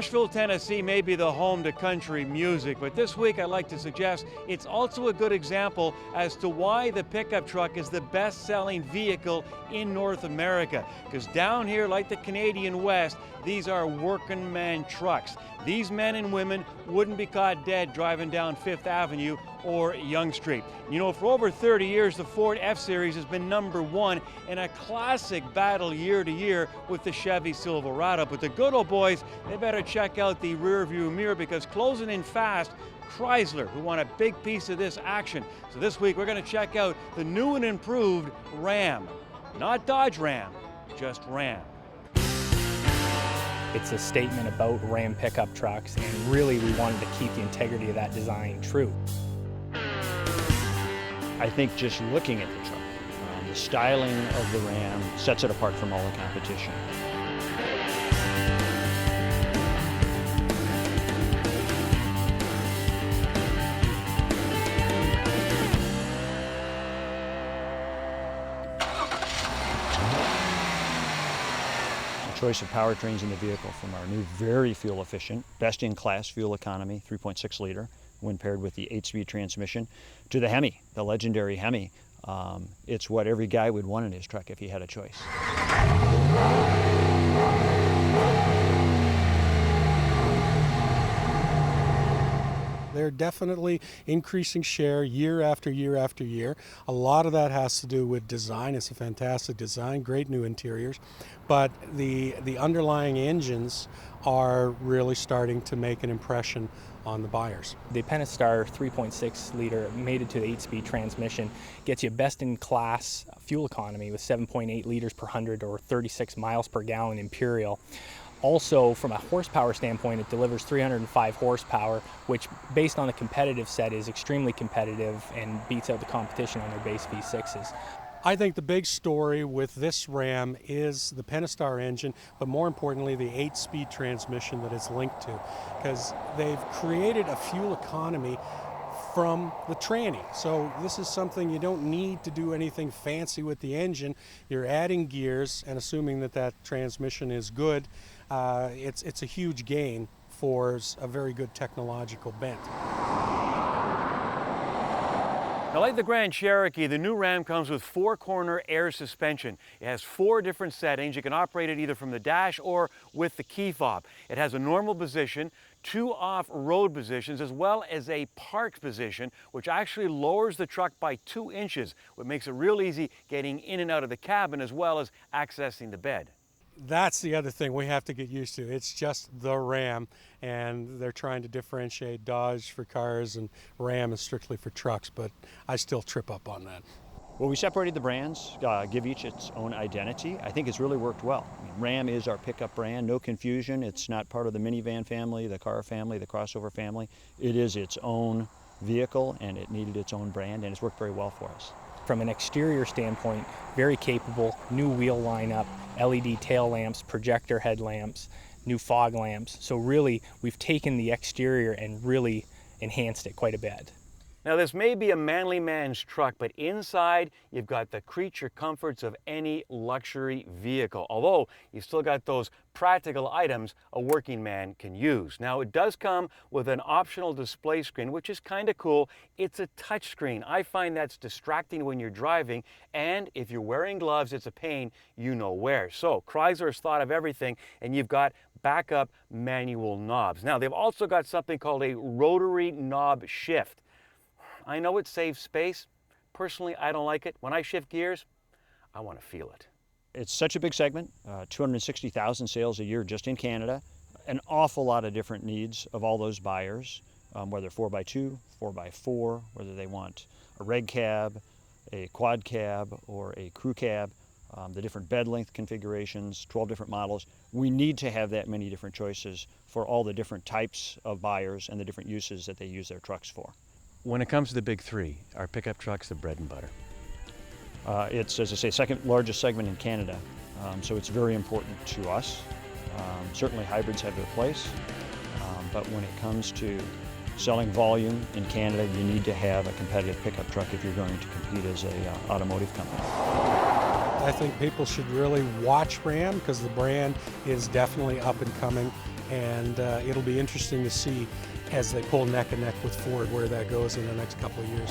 Nashville, Tennessee may be the home to country music, but this week I'd like to suggest it's also a good example as to why the pickup truck is the best-selling vehicle in North America. Because down here, like the Canadian West, these are working man trucks. These men and women wouldn't be caught dead driving down Fifth Avenue or Yonge Street. You know, for over 30 years, the Ford F-Series has been #1 in a classic battle year to year with the Chevy Silverado. But the good old boys, they better check out the rearview mirror, because closing in fast, Chrysler, who want a big piece of this action. So this week, we're going to check out the new and improved Ram. Not Dodge Ram, just Ram. It's a statement about Ram pickup trucks, and really we wanted to keep the integrity of that design true. I think just looking at the truck, the styling of the Ram sets it apart from all the competition. Choice of powertrains in the vehicle, from our new very fuel efficient, best-in-class fuel economy 3.6 liter when paired with the 8-speed transmission, to the Hemi, the legendary Hemi. It's what every guy would want in his truck if he had a choice. They're definitely increasing share year after year after year. A lot of that has to do with design. It's a fantastic design, great new interiors, but the underlying engines are really starting to make an impression on the buyers. The Pentastar 3.6 liter mated to the 8-speed transmission gets you best-in-class fuel economy with 7.8 liters per 100 or 36 miles per gallon Imperial. Also, from a horsepower standpoint, it delivers 305 horsepower, which, based on the competitive set, is extremely competitive and beats out the competition on their base V6s. I think the big story with this Ram is the Pentastar engine, but more importantly, the 8-speed transmission that it's linked to, because they've created a fuel economy from the tranny. So this is something you don't need to do anything fancy with the engine. You're adding gears, and assuming that that transmission is good, it's a huge gain for a very good technological bent. Now, like the Grand Cherokee, the new Ram comes with 4-corner air suspension. It has 4 different settings. You can operate it either from the dash or with the key fob. It has a normal position, 2 off-road positions, as well as a park position, which actually lowers the truck by 2 inches, which makes it real easy getting in and out of the cabin, as well as accessing the bed. That's the other thing we have to get used to. It's just the Ram, and they're trying to differentiate Dodge for cars and Ram is strictly for trucks, but I still trip up on that. Well, we separated the brands, give each its own identity. I think it's really worked well. I mean, Ram is our pickup brand, no confusion. It's not part of the minivan family, the car family, the crossover family. It is its own vehicle, and it needed its own brand, and it's worked very well for us. From an exterior standpoint, very capable, new wheel lineup, LED tail lamps, projector headlamps, new fog lamps. So really, we've taken the exterior and really enhanced it quite a bit. Now, this may be a manly man's truck, but inside you've got the creature comforts of any luxury vehicle, although you've still got those practical items a working man can use. Now, it does come with an optional display screen, which is kind of cool. It's a touch screen. I find that's distracting when you're driving, and if you're wearing gloves, it's a pain you know where. So Chrysler's thought of everything, and you've got backup manual knobs. Now, they've also got something called a rotary knob shift. I know it saves space. Personally, I don't like it. When I shift gears, I want to feel it. It's such a big segment, 260,000 sales a year just in Canada, an awful lot of different needs of all those buyers, whether 4x2, 4x4, whether they want a reg cab, a quad cab, or a crew cab, the different bed length configurations, 12 different models. We need to have that many different choices for all the different types of buyers and the different uses that they use their trucks for. When it comes to the big 3, our pickup truck's the bread and butter. It's, as I say, second largest segment in Canada, so it's very important to us. Certainly hybrids have their place, but when it comes to selling volume in Canada, you need to have a competitive pickup truck if you're going to compete as an automotive company. I think people should really watch Ram because the brand is definitely up and coming, and it'll be interesting to see as they pull neck and neck with Ford where that goes in the next couple of years.